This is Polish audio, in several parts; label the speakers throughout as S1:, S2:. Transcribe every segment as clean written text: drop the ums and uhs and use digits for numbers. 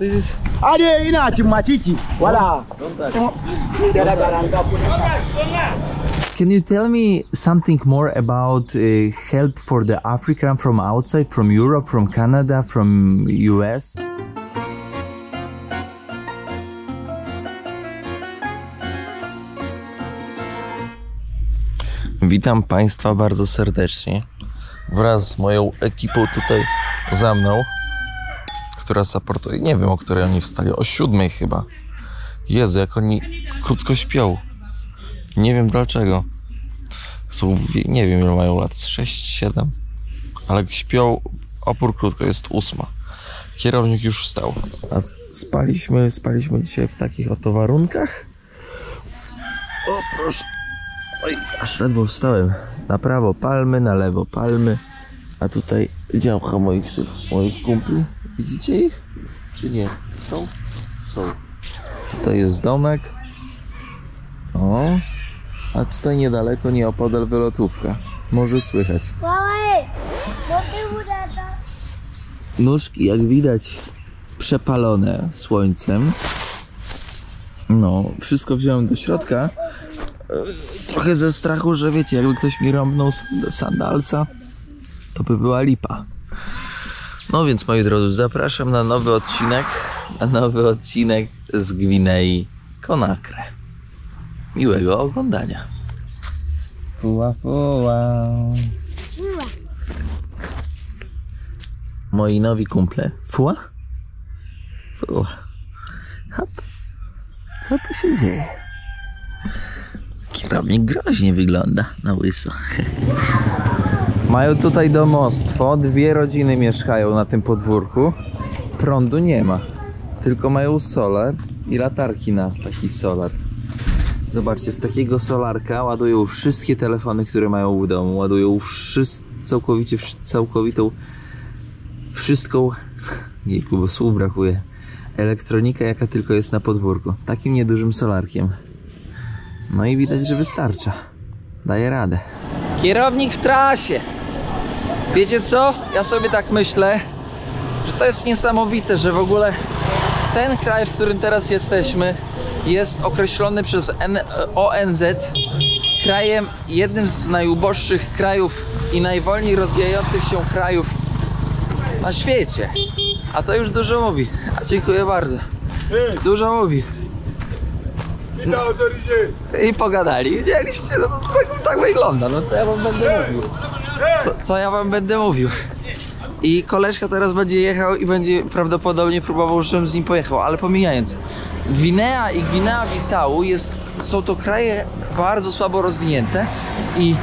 S1: This is...
S2: Ade ina cin matiki. Wala.
S3: Can you tell me something more about help for the African from outside, from Europe, from Canada, from US? Witam Państwa bardzo serdecznie wraz z moją ekipą tutaj za mną, która supportuje, nie wiem o której oni wstali, o 7 chyba. Jezu, jak oni krótko śpią. Nie wiem dlaczego. Są, nie wiem ile mają lat, 6, 7. Ale śpią opór krótko, jest 8. Kierownik już wstał. A spaliśmy dzisiaj w takich oto warunkach. O proszę. Oj, aż ledwo wstałem. Na prawo palmy, na lewo palmy. A tutaj działka moich kumpli. Widzicie ich? Czy nie? Są? Są. Tutaj jest domek. O. A tutaj niedaleko, nieopodal wylotówka. Może słychać. Nóżki, jak widać, przepalone słońcem. No, wszystko wziąłem do środka. Trochę ze strachu, że wiecie, jakby ktoś mi rąbnął sandalsa, to by była lipa. No więc, moi drodzy, zapraszam na nowy odcinek z Gwinei Conakry. Miłego oglądania. Fuła, fuła. Moi nowi kumple. Fuła? Fuła. Hop. Co tu się dzieje? Kierownik groźnie wygląda na łyso. Mają tutaj domostwo. 2 rodziny mieszkają na tym podwórku. Prądu nie ma. Tylko mają solar i latarki na taki solar. Zobaczcie, z takiego solarka ładują wszystkie telefony, które mają w domu. Ładują całkowitą wszystką, jejku, bo słów brakuje, elektronikę, jaka tylko jest na podwórku. Takim niedużym solarkiem. No i widać, że wystarcza. Daje radę. Kierownik w trasie. Wiecie co? Ja sobie tak myślę, że to jest niesamowite, że w ogóle ten kraj, w którym teraz jesteśmy, jest określony przez ONZ krajem, jednym z najuboższych krajów i najwolniej rozwijających się krajów na świecie. A to już dużo mówi. A dziękuję bardzo. Dużo mówi. I pogadali. Widzieliście? No to tak wygląda. No co ja wam będę mówił? Co ja wam będę mówił? I koleżka teraz będzie jechał i będzie prawdopodobnie próbował, żebym z nim pojechał, ale pomijając. Gwinea i Gwinea-Bissau są to kraje bardzo słabo rozwinięte i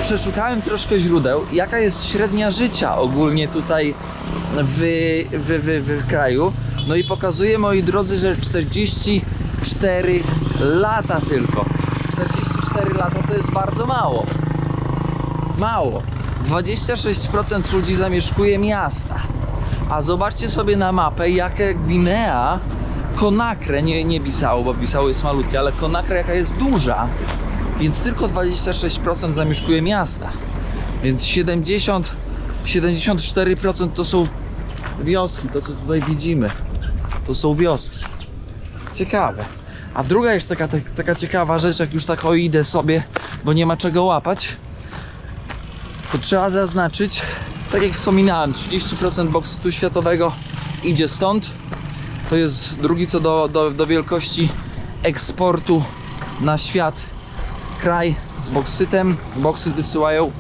S3: przeszukałem troszkę źródeł, jaka jest średnia życia ogólnie tutaj w kraju. No i pokazuję, moi drodzy, że 44 lata tylko. 44 lata to jest bardzo mało. Mało. 26% ludzi zamieszkuje miasta. A zobaczcie sobie na mapę, jakie Gwinea Conakry, nie Bissau, bo Bissau jest malutkie, ale Conakry jaka jest duża. Więc tylko 26% zamieszkuje miasta. Więc 74% to są wioski, to co tutaj widzimy. To są wioski. Ciekawe. A druga jest taka ciekawa rzecz, jak już tak idę sobie, bo nie ma czego łapać, to trzeba zaznaczyć, tak jak wspominałem, 30% boksytu światowego idzie stąd. To jest drugi co do wielkości eksportu na świat kraj z boksytem. Boksyt wysyłają,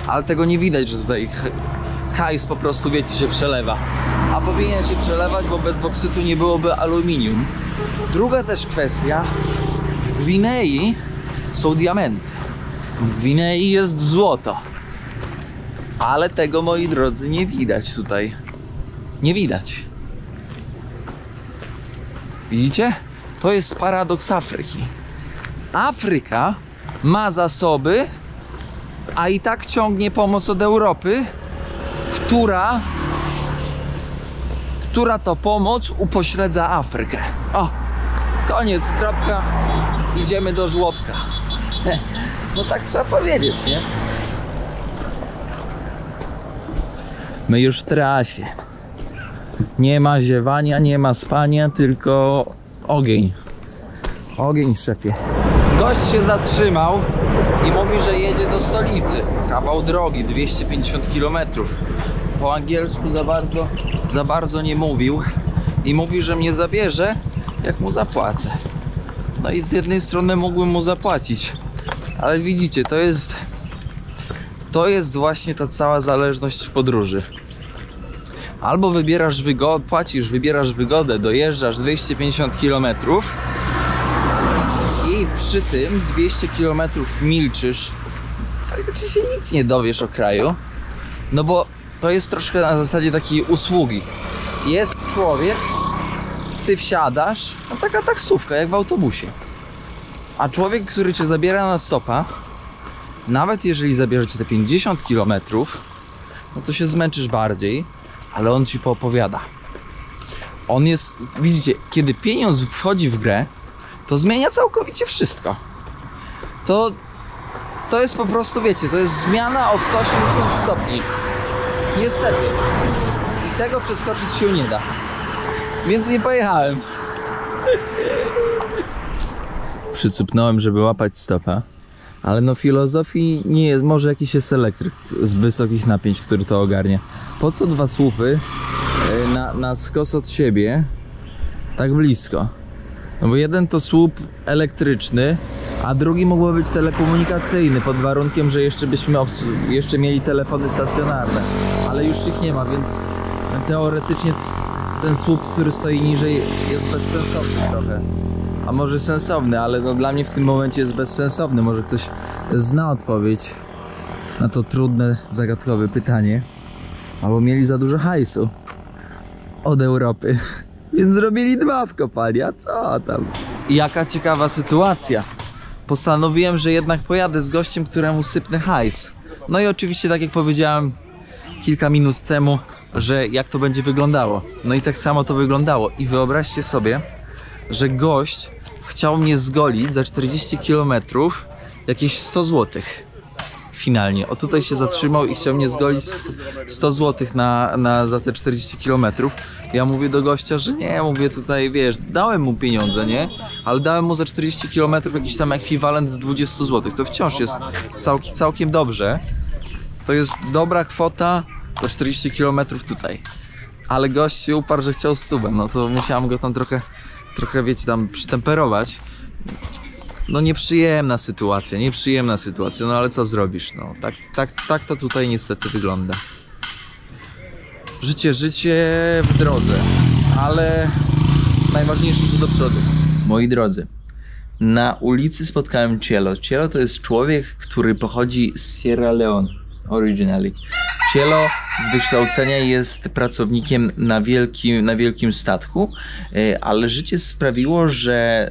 S3: ale tego nie widać, że tutaj hajs po prostu, wiecie, się przelewa. A powinien się przelewać, bo bez boksytu nie byłoby aluminium. Druga też kwestia, w Gwinei są diamenty. W Gwinei jest złoto. Ale tego, moi drodzy, nie widać tutaj. Nie widać. Widzicie? To jest paradoks Afryki. Afryka ma zasoby, a i tak ciągnie pomoc od Europy, która to pomoc upośledza Afrykę. O, koniec, kropka. Idziemy do żłobka. No tak trzeba powiedzieć, nie? My już w trasie. Nie ma ziewania, nie ma spania, tylko ogień. Ogień, szefie. Gość się zatrzymał i mówi, że jedzie do stolicy. Kawał drogi, 250 km. Po angielsku za bardzo nie mówił. I mówi, że mnie zabierze, jak mu zapłacę. No i z jednej strony mógłbym mu zapłacić. Ale widzicie, to jest właśnie ta cała zależność w podróży. Albo wybierasz wygodę, płacisz, wybierasz wygodę, dojeżdżasz 250 km i przy tym 200 km milczysz, ale to się nic nie dowiesz o kraju. No bo to jest troszkę na zasadzie takiej usługi. Jest człowiek, ty wsiadasz, no taka taksówka jak w autobusie. A człowiek, który cię zabiera na stopa, nawet jeżeli zabierze cię te 50 km, no to się zmęczysz bardziej, ale on ci poopowiada. On jest, widzicie, kiedy pieniądz wchodzi w grę, to zmienia całkowicie wszystko. To jest po prostu, wiecie, to jest zmiana o 180 stopni. Niestety. I tego przeskoczyć się nie da. Więc nie pojechałem. Przycupnąłem, żeby łapać stopa. Ale no filozofii nie jest, może jakiś jest elektryk z wysokich napięć, który to ogarnia. Po co dwa słupy na skos od siebie tak blisko? No bo jeden to słup elektryczny, a drugi mógłby być telekomunikacyjny, pod warunkiem, że jeszcze byśmy jeszcze mieli telefony stacjonarne. Ale już ich nie ma, więc teoretycznie ten słup, który stoi niżej, jest bezsensowny trochę. A może sensowny, ale no dla mnie w tym momencie jest bezsensowny. Może ktoś zna odpowiedź na to trudne, zagadkowe pytanie. Albo mieli za dużo hajsu od Europy, więc zrobili dwa w kopalni, a co tam? Jaka ciekawa sytuacja. Postanowiłem, że jednak pojadę z gościem, któremu sypnę hajs. No i oczywiście, tak jak powiedziałem kilka minut temu, że jak to będzie wyglądało. No i tak samo to wyglądało. I wyobraźcie sobie, że gość chciał mnie zgolić za 40 km jakieś 100 zł. Finalnie. O, tutaj się zatrzymał i chciał mnie zgolić 100 zł za te 40 km. Ja mówię do gościa, że nie, mówię tutaj, wiesz, dałem mu pieniądze, nie? Ale dałem mu za 40 km jakiś tam ekwiwalent z 20 zł. To wciąż jest całkiem dobrze. To jest dobra kwota za 40 km tutaj. Ale gość się uparł, że chciał 100, no to musiałem go tam trochę, wiecie, tam przytemperować. No nieprzyjemna sytuacja, no ale co zrobisz, no tak to tutaj niestety wygląda. Życie w drodze, ale najważniejsze, że do przodu. Moi drodzy, na ulicy spotkałem Cielo. Cielo to jest człowiek, który pochodzi z Sierra Leone originally. Cielo z wykształcenia jest pracownikiem na wielkim statku, ale życie sprawiło, że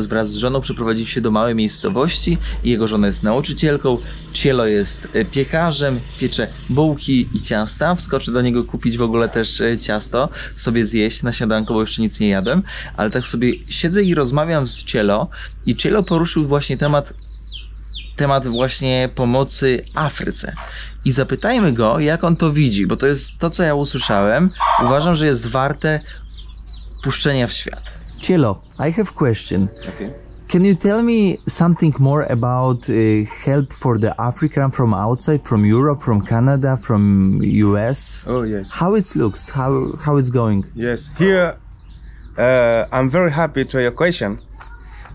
S3: wraz z żoną przeprowadzili się do małej miejscowości i jego żona jest nauczycielką. Cielo jest piekarzem, piecze bułki i ciasta. Wskoczę do niego kupić w ogóle też ciasto, sobie zjeść na śniadanko, bo jeszcze nic nie jadłem, ale tak sobie siedzę i rozmawiam z Cielo i Cielo poruszył właśnie temat właśnie pomocy Afryce. I zapytajmy go, jak on to widzi, bo to jest to, co ja usłyszałem. Uważam, że jest warte puszczenia w świat. Cielo, I have a question.
S1: Okay.
S3: Can you tell me something more about help for the African from outside, from Europe, from Canada, from US?
S1: Oh yes.
S3: How it looks, how it's going?
S1: Yes. Here, I'm very happy to your question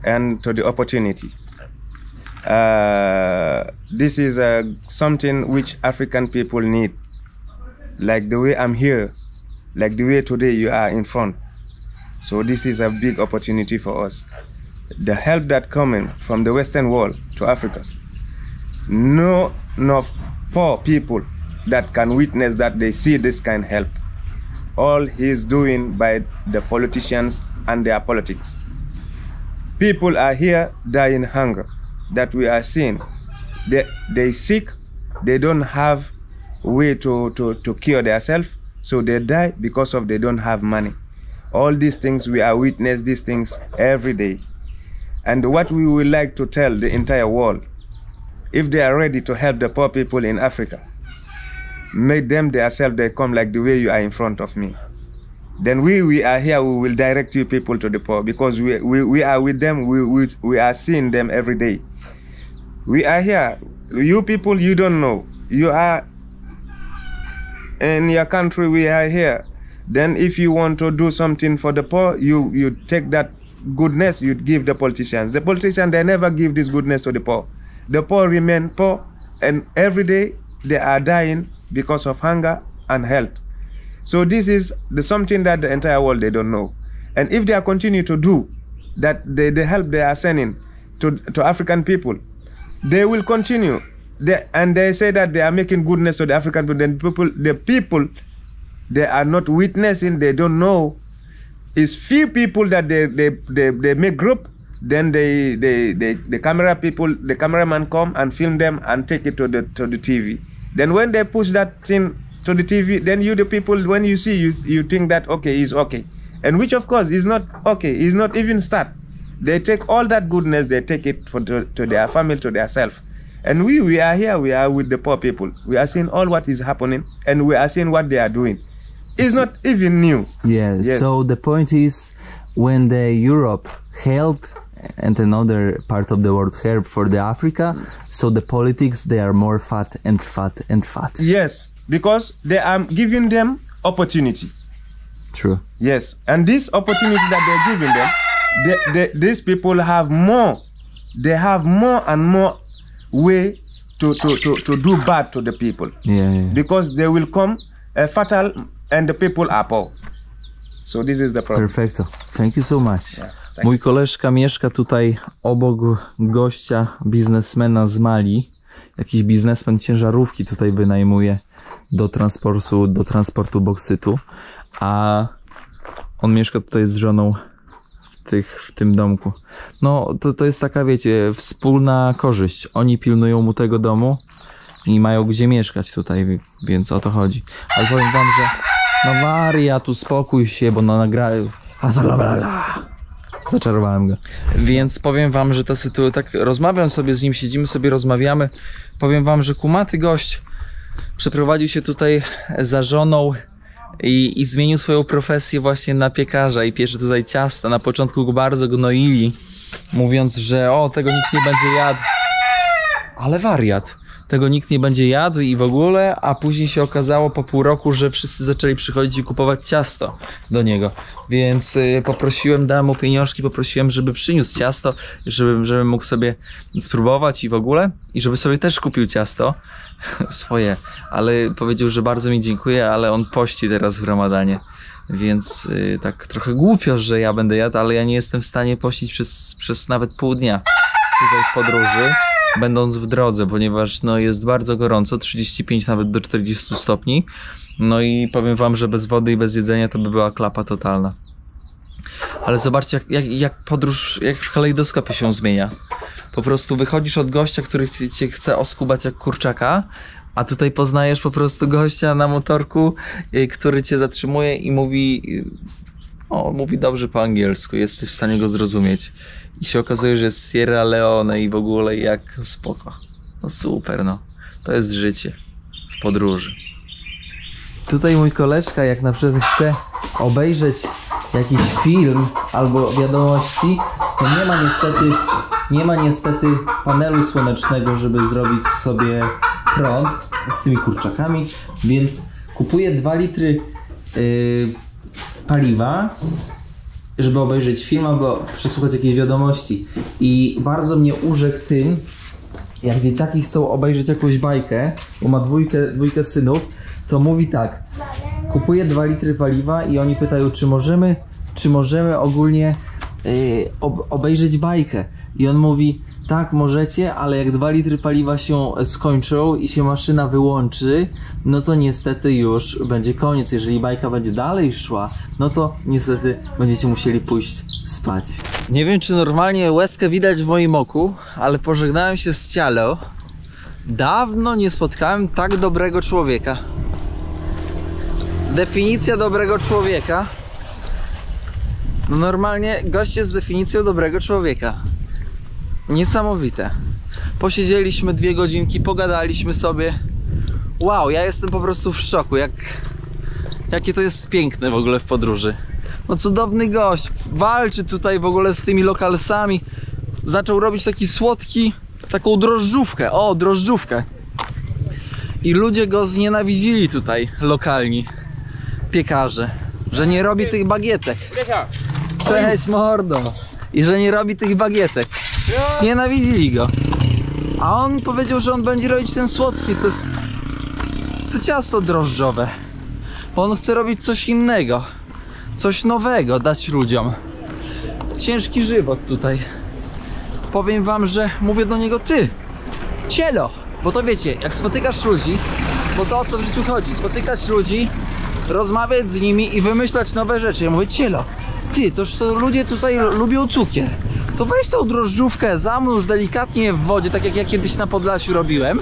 S1: and to the opportunity. This is something which African people need. Like the way I'm here, like the way today you are in front. So this is a big opportunity for us. The help that coming from the Western world to Africa. No enough poor people that can witness that they see this kind of help. All he's doing by the politicians and their politics. People are here dying hunger. That we are seeing, they sick, they don't have way to cure themselves, so they die because of they don't have money. All these things we are witness these things every day, and what we would like to tell the entire world, if they are ready to help the poor people in Africa, make them themselves they come like the way you are in front of me. then we are here, we will direct you people to the poor, because we are with them, we are seeing them every day. We are here. You people, you don't know. You are in your country, we are here. Then if you want to do something for the poor, you take that goodness, you give the politicians. The politicians, they never give this goodness to the poor. The poor remain poor, and every day they are dying because of hunger and health. So this is something that the entire world, they don't know. And if they continue to do that, the help they are sending to African people, they will continue. And they say that they are making goodness to the African people. Then the people, they are not witnessing, they don't know. It's few people that they make group, then the camera people, the cameraman come and film them and take it to the TV. Then when they push that thing to the TV, then you, the people, when you see, you think that, okay, is okay. And which, of course, is not okay, is not even start. They take all that goodness, they take it to their family, to their self. And we are here, we are with the poor people. We are seeing all what is happening, and we are seeing what they are doing. It's not even new.
S3: Yes. So the point is, when the Europe help and another part of the world help for the Africa, so the politics, they are more fat and fat and fat.
S1: Yes, because they are giving them opportunity.
S3: True.
S1: Yes, and this opportunity that they're giving them, these people have more. They have more and more way to do bad to the people.
S3: Yeah.
S1: Because they will come fatal, and the people are poor. So this is the problem.
S3: Perfecto. Thank you so much.
S1: Yeah,
S3: Mój koleżka mieszka tutaj obok gościa, biznesmena z Mali. Jakiś biznesmen ciężarówki tutaj wynajmuje do transportu boksytu. A on mieszka tutaj z żoną w tym domku. No to jest taka, wiecie, wspólna korzyść. Oni pilnują mu tego domu i mają gdzie mieszkać tutaj, więc o to chodzi. Ale powiem wam, że no wariat, uspokój się, bo no nagrałem. Zaczarowałem go. Więc powiem wam, że ta sytuacja, tak rozmawiam sobie z nim, siedzimy sobie, rozmawiamy. Powiem wam, że kumaty gość przeprowadził się tutaj za żoną i zmienił swoją profesję właśnie na piekarza i piecze tutaj ciasta. Na początku go bardzo gnoili, mówiąc, że tego nikt nie będzie jadł. Ale wariat. Tego nikt nie będzie jadł i w ogóle, a później się okazało po pół roku, że wszyscy zaczęli przychodzić i kupować ciasto do niego. Więc poprosiłem, dałem mu pieniążki, poprosiłem, żeby przyniósł ciasto, żeby mógł sobie spróbować i w ogóle, i żeby sobie też kupił ciasto swoje, ale powiedział, że bardzo mi dziękuję, ale on pości teraz w Ramadanie. Więc tak trochę głupio, że ja będę jadł, ale ja nie jestem w stanie pościć przez nawet pół dnia tutaj w podróży, będąc w drodze, ponieważ no, jest bardzo gorąco, 35 nawet do 40 stopni. No i powiem wam, że bez wody i bez jedzenia to by była klapa totalna. Ale zobaczcie, jak podróż, jak w kalejdoskopie się zmienia. Po prostu wychodzisz od gościa, który cię chce oskubać jak kurczaka, a tutaj poznajesz po prostu gościa na motorku, który cię zatrzymuje i mówi dobrze po angielsku, jesteś w stanie go zrozumieć. I się okazuje, że jest z Sierra Leone i w ogóle jak spoko. No super, no. To jest życie w podróży. Tutaj mój koleżka, jak na przykład chce obejrzeć jakiś film albo wiadomości, to nie ma niestety panelu słonecznego, żeby zrobić sobie prąd z tymi kurczakami, więc kupuje 2 litry paliwa, żeby obejrzeć film albo przesłuchać jakieś wiadomości. I bardzo mnie urzekł tym, jak dzieciaki chcą obejrzeć jakąś bajkę, bo ma dwójkę synów, to mówi tak: kupuje 2 litry paliwa i oni pytają, czy możemy ogólnie obejrzeć bajkę. I on mówi, tak, możecie, ale jak 2 litry paliwa się skończą i się maszyna wyłączy, no to niestety już będzie koniec. Jeżeli bajka będzie dalej szła, no to niestety będziecie musieli pójść spać. Nie wiem, czy normalnie łezkę widać w moim oku, ale pożegnałem się z Cialo. Dawno nie spotkałem tak dobrego człowieka. Definicja dobrego człowieka. No normalnie gość jest z definicją dobrego człowieka. Niesamowite. Posiedzieliśmy 2 godzinki, pogadaliśmy sobie. Wow, ja jestem po prostu w szoku. Jakie to jest piękne w ogóle w podróży. No cudowny gość, walczy tutaj w ogóle z tymi lokalsami. Zaczął robić taki słodki, taką drożdżówkę, o drożdżówkę. I ludzie go znienawidzili tutaj, lokalni piekarze, że nie robi tych bagietek. Cześć mordo! I że nie robi tych bagietek. Znienawidzili go. A on powiedział, że on będzie robić ten słodki, to ciasto drożdżowe. Bo on chce robić coś innego. Coś nowego dać ludziom. Ciężki żywot tutaj. Powiem wam, że mówię do niego ty, cielo. Bo to wiecie, jak spotykasz ludzi, bo to o to w życiu chodzi. Spotykać ludzi, rozmawiać z nimi i wymyślać nowe rzeczy. Ja mówię, cielo, ty, to ludzie tutaj lubią cukier. To weź tą drożdżówkę, zanurz delikatnie w wodzie, tak jak ja kiedyś na Podlasiu robiłem,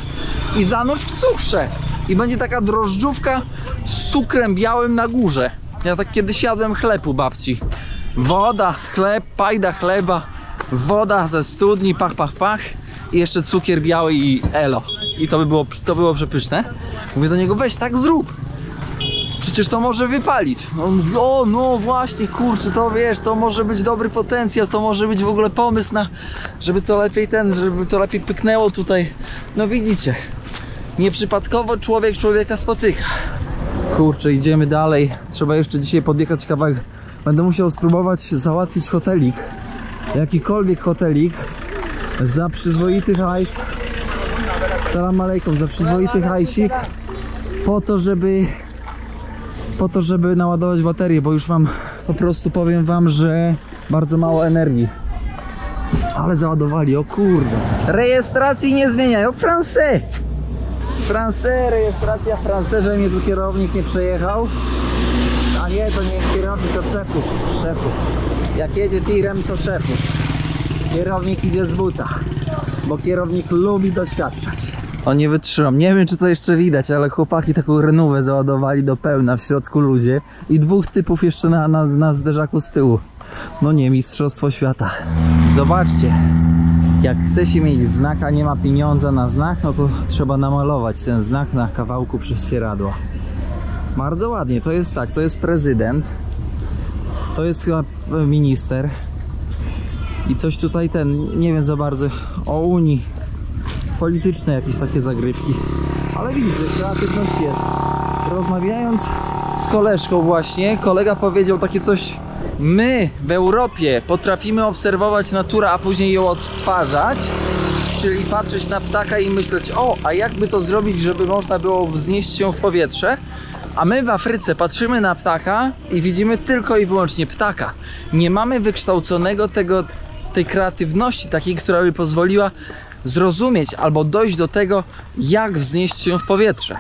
S3: i zanurz w cukrze. I będzie taka drożdżówka z cukrem białym na górze. Ja tak kiedyś jadłem chleb u babci. Woda, chleb, pajda chleba, woda ze studni, pach, pach, pach. I jeszcze cukier biały i elo. I to było przepyszne. Mówię do niego, weź tak zrób. Przecież to może wypalić. On mówi, o no właśnie, kurczę, to wiesz, to może być dobry potencjał, to może być w ogóle pomysł na, żeby to lepiej pyknęło tutaj. No widzicie, nieprzypadkowo człowiek człowieka spotyka. Kurczę, idziemy dalej. Trzeba jeszcze dzisiaj podjechać kawałek. Będę musiał spróbować załatwić hotelik. Jakikolwiek hotelik za przyzwoity hajs. Salam alejkum, za przyzwoity hajsik. Po to, żeby naładować baterię, bo już mam, po prostu powiem wam, że bardzo mało energii. Ale załadowali, o kurde. Rejestracji nie zmieniają, Français! Français, rejestracja Français, że mnie tu kierownik nie przejechał. A nie, to nie kierownik, to szefu. Jak jedzie tirem, to szefu. Kierownik idzie z buta, bo kierownik lubi doświadczać. O, nie wytrzymam, nie wiem czy to jeszcze widać, ale chłopaki taką renówę załadowali do pełna, w środku ludzie i dwóch typów jeszcze na zderzaku z tyłu. No nie, mistrzostwo świata. Zobaczcie, jak chce się mieć znak, a nie ma pieniądza na znak, no to trzeba namalować ten znak na kawałku prześcieradła. Bardzo ładnie, to jest tak, to jest prezydent, to jest chyba minister i coś tutaj nie wiem za bardzo o Unii, polityczne jakieś takie zagrywki, ale widzicie, kreatywność jest. Rozmawiając z koleżką właśnie, kolega powiedział takie coś: my w Europie potrafimy obserwować naturę, a później ją odtwarzać, czyli patrzeć na ptaka i myśleć, o, a jakby to zrobić, żeby można było wznieść się w powietrze. A my w Afryce patrzymy na ptaka i widzimy tylko i wyłącznie ptaka. Nie mamy wykształconego tej kreatywności takiej, która by pozwoliła zrozumieć albo dojść do tego, jak wznieść się w powietrze.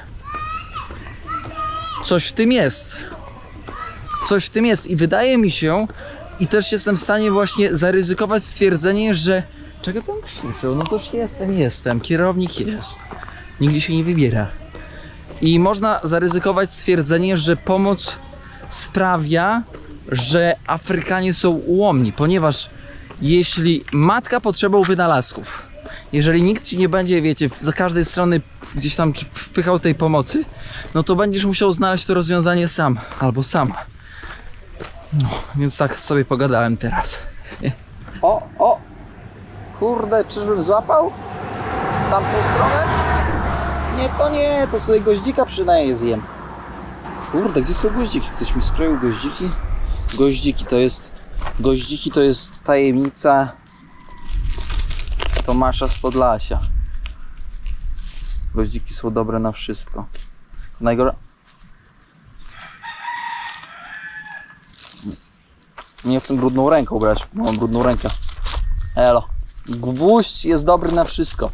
S3: Coś w tym jest. Coś w tym jest i wydaje mi się, i też jestem w stanie właśnie zaryzykować stwierdzenie, że... Czego tam krzyczą? No toż jestem. Kierownik jest. Nigdzie się nie wybiera. I można zaryzykować stwierdzenie, że pomoc sprawia, że Afrykanie są ułomni, ponieważ jeśli matka potrzebą wynalazków, jeżeli nikt ci nie będzie, wiecie, za każdej strony gdzieś tam wpychał tej pomocy, no to będziesz musiał znaleźć to rozwiązanie sam, albo sama. No, więc tak sobie pogadałem teraz. O! Kurde, czyżbym złapał? W tamtą stronę? Nie, to sobie goździka przynajmniej zjem. Kurde, gdzie są goździki? Ktoś mi skroił goździki? Goździki to jest tajemnica Tomasza z Podlasia. Goździki są dobre na wszystko. Nie chcę brudną ręką brać, bo mam brudną rękę. Elo. Gwóźdź jest dobry na wszystko.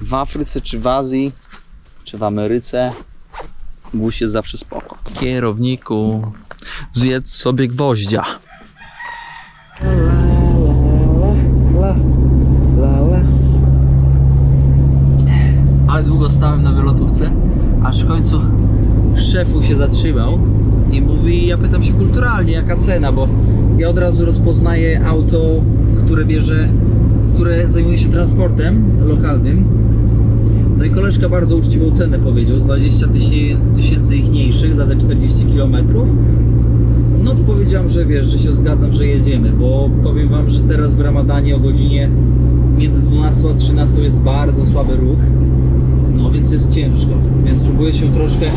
S3: W Afryce, czy w Azji, czy w Ameryce, gwóźdź jest zawsze spoko. Kierowniku, zjedz sobie gwoździa. Ale długo stałem na wylotówce, aż w końcu szefu się zatrzymał i mówi, ja pytam się kulturalnie, jaka cena, bo ja od razu rozpoznaję auto, które zajmuje się transportem lokalnym. No i koleżka bardzo uczciwą cenę powiedział, 20 tysięcy ichniejszych za te 40 km. No to powiedziałem, że wiesz, że się zgadzam, że jedziemy, bo powiem wam, że teraz w Ramadanie o godzinie między 12 a 13 jest bardzo słaby ruch. No więc jest ciężko, więc próbuję się troszkę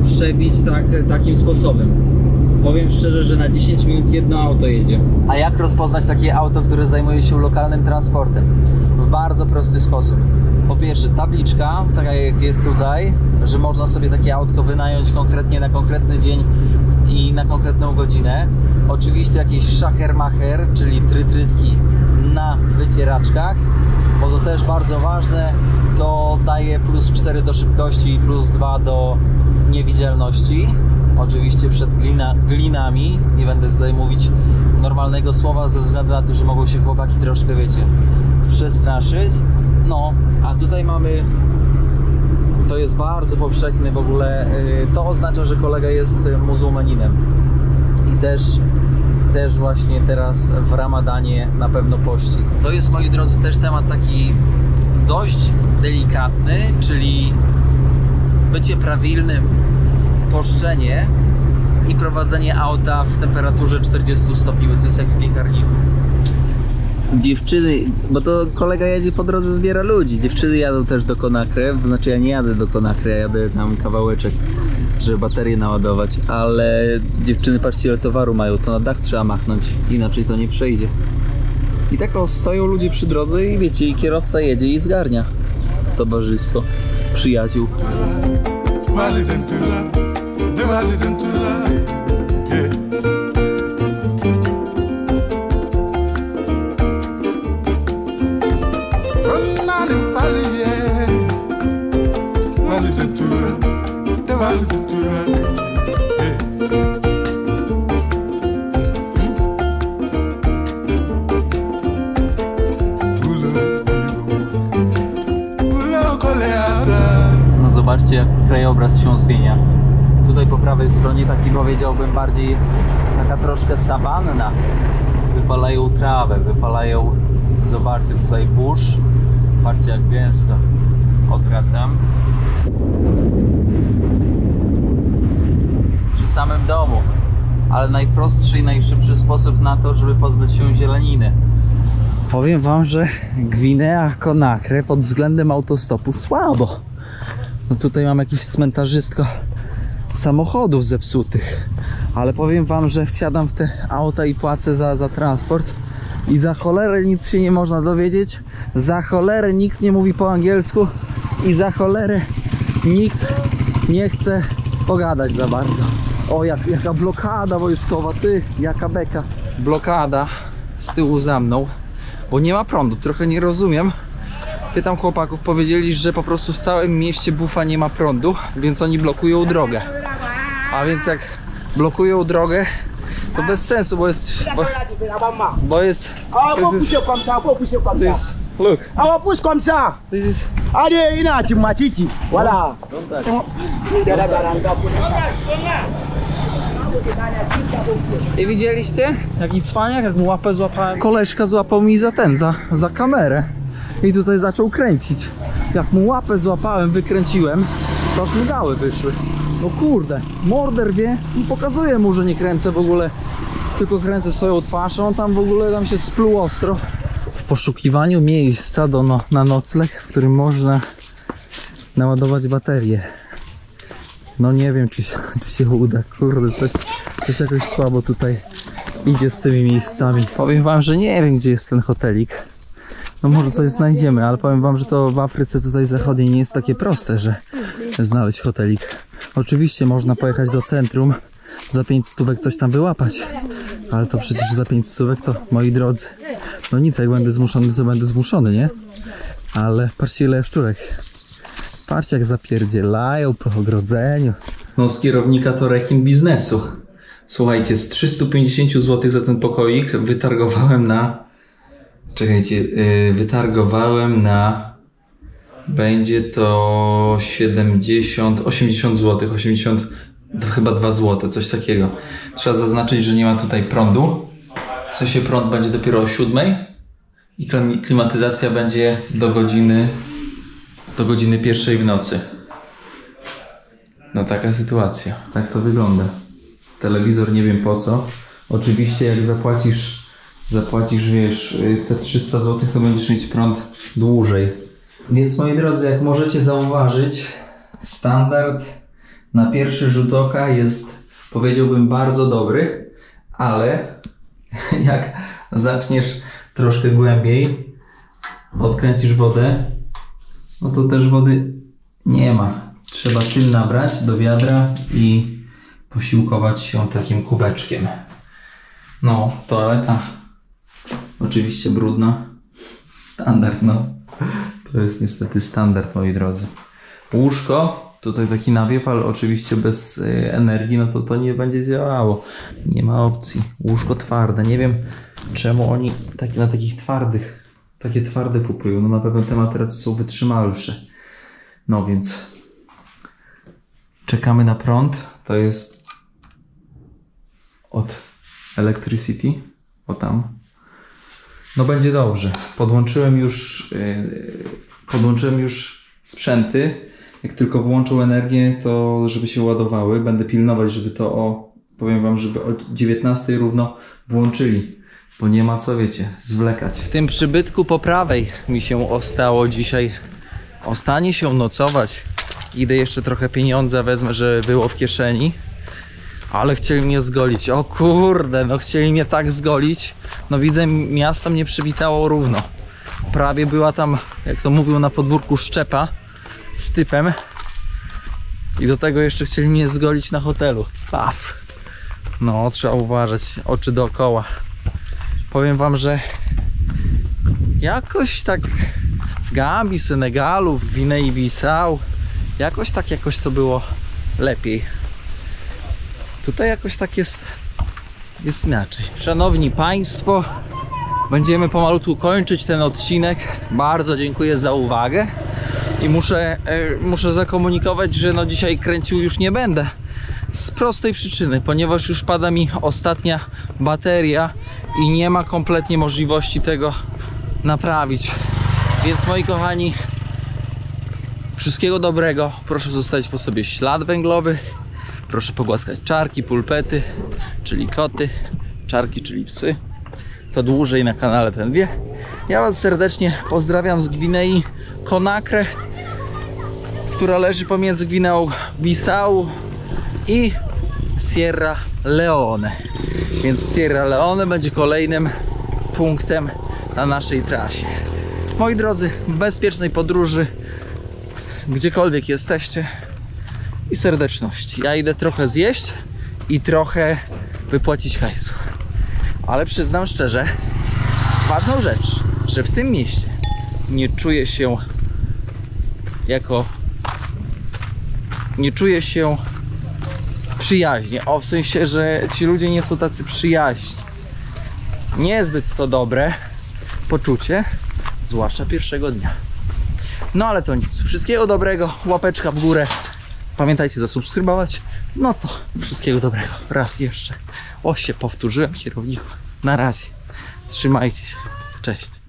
S3: przebić takim sposobem. Powiem szczerze, że na 10 minut jedno auto jedzie. A jak rozpoznać takie auto, które zajmuje się lokalnym transportem? W bardzo prosty sposób. Po pierwsze, tabliczka, taka jak jest tutaj, że można sobie takie autko wynająć konkretnie na konkretny dzień i na konkretną godzinę. Oczywiście jakieś szachermacher, czyli trytrytki na wycieraczkach, bo to też bardzo ważne. To daje +4 do szybkości i +2 do niewidzialności. Oczywiście przed glinami. Nie będę tutaj mówić normalnego słowa ze względu na to, że mogą się chłopaki troszkę, wiecie, przestraszyć. No, a tutaj mamy... To jest bardzo powszechny w ogóle. To oznacza, że kolega jest muzułmaninem. I też właśnie teraz w Ramadanie na pewno pości. To jest, moi drodzy, też temat taki dość delikatny, czyli bycie prawilnym, poszczenie i prowadzenie auta w temperaturze 40 stopni, bo to jest jak w piekarniku. Dziewczyny, bo to kolega jedzie po drodze, zbiera ludzi. Dziewczyny jadą też do Conakry, znaczy ja nie jadę do Conakry, ja jadę tam kawałeczek, żeby baterię naładować, ale dziewczyny, patrzcie ile towaru mają, to na dach trzeba machnąć, inaczej to nie przejdzie. I tak stoją ludzie przy drodze i wiecie, i kierowca jedzie i zgarnia towarzystwo, przyjaciół. No zobaczcie, jak krajobraz się zmienia. Tutaj po prawej stronie taki, powiedziałbym, bardziej taka troszkę sawanna. Wypalają trawę, wypalają, zobaczcie tutaj burz. Patrzcie jak gęsto. Odwracam. Przy samym domu. Ale najprostszy i najszybszy sposób na to, żeby pozbyć się zieleniny. Powiem wam, że Gwinea Conakry pod względem autostopu słabo. No tutaj mam jakieś cmentarzystko samochodów zepsutych. Ale powiem wam, że wsiadam w te auta i płacę za transport. I za cholerę nic się nie można dowiedzieć. Za cholerę nikt nie mówi po angielsku. I za cholerę nikt nie chce pogadać za bardzo. O, jaka blokada wojskowa, ty, jaka beka. Blokada z tyłu za mną, bo nie ma prądu, trochę nie rozumiem. Pytam chłopaków, powiedzieli, że po prostu w całym mieście Bufa nie ma prądu, więc oni blokują drogę. A więc jak blokują drogę, to bez sensu, bo jest... Look.
S2: On pousse comme ça.
S3: This is...
S2: Allez, il a matiki. Voilà.
S3: I widzieliście? Jaki cwaniak, jak mu łapę złapałem. Koleżka złapał mi za kamerę. I tutaj zaczął kręcić. Jak mu łapę złapałem, wykręciłem, to aż mu gały wyszły. No kurde, morder wie i pokazuje mu, że nie kręcę w ogóle, tylko kręcę swoją twarz, a on tam w ogóle tam się spluł ostro. W poszukiwaniu miejsca na nocleg, w którym można naładować baterię. No nie wiem, czy się uda. Kurde, coś jakoś słabo tutaj idzie z tymi miejscami. Powiem wam, że nie wiem, gdzie jest ten hotelik. No może coś znajdziemy, ale powiem wam, że to w Afryce tutaj zachodniej nie jest takie proste, że znaleźć hotelik. Oczywiście można pojechać do centrum, za 5 stówek coś tam wyłapać. Ale to przecież za 5 stówek to, moi drodzy, no nic, jak będę zmuszony, to będę zmuszony, nie? Ale patrzcie ile szczurek. Patrzcie jak zapierdzielają po ogrodzeniu. No z kierownika to rekin biznesu. Słuchajcie, z 350 zł za ten pokoik wytargowałem na... Czekajcie, wytargowałem na... Będzie to 80 zł, 80... To chyba 2 zł, coś takiego. Trzeba zaznaczyć, że nie ma tutaj prądu. W sensie prąd będzie dopiero o 7 i klimatyzacja będzie do godziny do godziny 1 w nocy. No taka sytuacja, tak to wygląda. Telewizor nie wiem po co. Oczywiście jak zapłacisz wiesz, te 300 zł, to będziesz mieć prąd dłużej. Więc moi drodzy, jak możecie zauważyć, standard na pierwszy rzut oka jest, powiedziałbym, bardzo dobry, ale jak zaczniesz troszkę głębiej, odkręcisz wodę, no to też wody nie ma. Trzeba tym nabrać do wiadra i posiłkować się takim kubeczkiem. No, toaleta oczywiście brudna. Standard, no. To jest niestety standard, moi drodzy. Łóżko, tutaj taki nawiew, ale oczywiście bez energii, no to nie będzie działało. Nie ma opcji. Łóżko twarde. Nie wiem, czemu oni na takich twardych, takie twarde kupują. No na pewno te materace są wytrzymalsze. No więc czekamy na prąd. To jest od Electricity. O tam. No będzie dobrze. Podłączyłem już sprzęty. Jak tylko włączą energię, to żeby się ładowały. Będę pilnować, żeby to powiem wam, żeby o 19 równo włączyli. Bo nie ma co, wiecie, zwlekać. W tym przybytku po prawej mi się ostało dzisiaj. Ostanie się nocować. Idę jeszcze trochę pieniądza wezmę, żeby było w kieszeni. Ale chcieli mnie zgolić. O kurde, no chcieli mnie tak zgolić. No widzę, miasto mnie przywitało równo. Prawie była tam, jak to mówią na podwórku, szczepa z typem. I do tego jeszcze chcieli mnie zgolić na hotelu. Paf. No, trzeba uważać. Oczy dookoła. Powiem wam, że jakoś tak w Gambii, Senegalu, w Gwinei-Bissau jakoś to było lepiej. Tutaj jakoś tak jest inaczej. Szanowni Państwo, będziemy pomalutku kończyć ten odcinek. Bardzo dziękuję za uwagę i muszę zakomunikować, że no dzisiaj kręcił już nie będę. Z prostej przyczyny, ponieważ już pada mi ostatnia bateria i nie ma kompletnie możliwości tego naprawić. Więc moi kochani, wszystkiego dobrego. Proszę zostawić po sobie ślad węglowy. Proszę pogłaskać czarki, pulpety, czyli koty, czarki, czyli psy. To dłużej na kanale ten wie. Ja was serdecznie pozdrawiam z Gwinei Conakry, która leży pomiędzy Gwineą Bissau i Sierra Leone. Więc Sierra Leone będzie kolejnym punktem na naszej trasie. Moi drodzy, bezpiecznej podróży, gdziekolwiek jesteście, i serdeczności. Ja idę trochę zjeść i trochę wypłacić hajsu. Ale przyznam szczerze, ważną rzecz, że w tym mieście nie czuję się przyjaźnie. W sensie, że ci ludzie nie są tacy przyjaźni. Niezbyt to dobre poczucie, zwłaszcza pierwszego dnia. No ale to nic. Wszystkiego dobrego, łapeczka w górę. Pamiętajcie zasubskrybować. No to wszystkiego dobrego. Raz jeszcze. Się powtórzyłem, kierowniku. Na razie. Trzymajcie się. Cześć.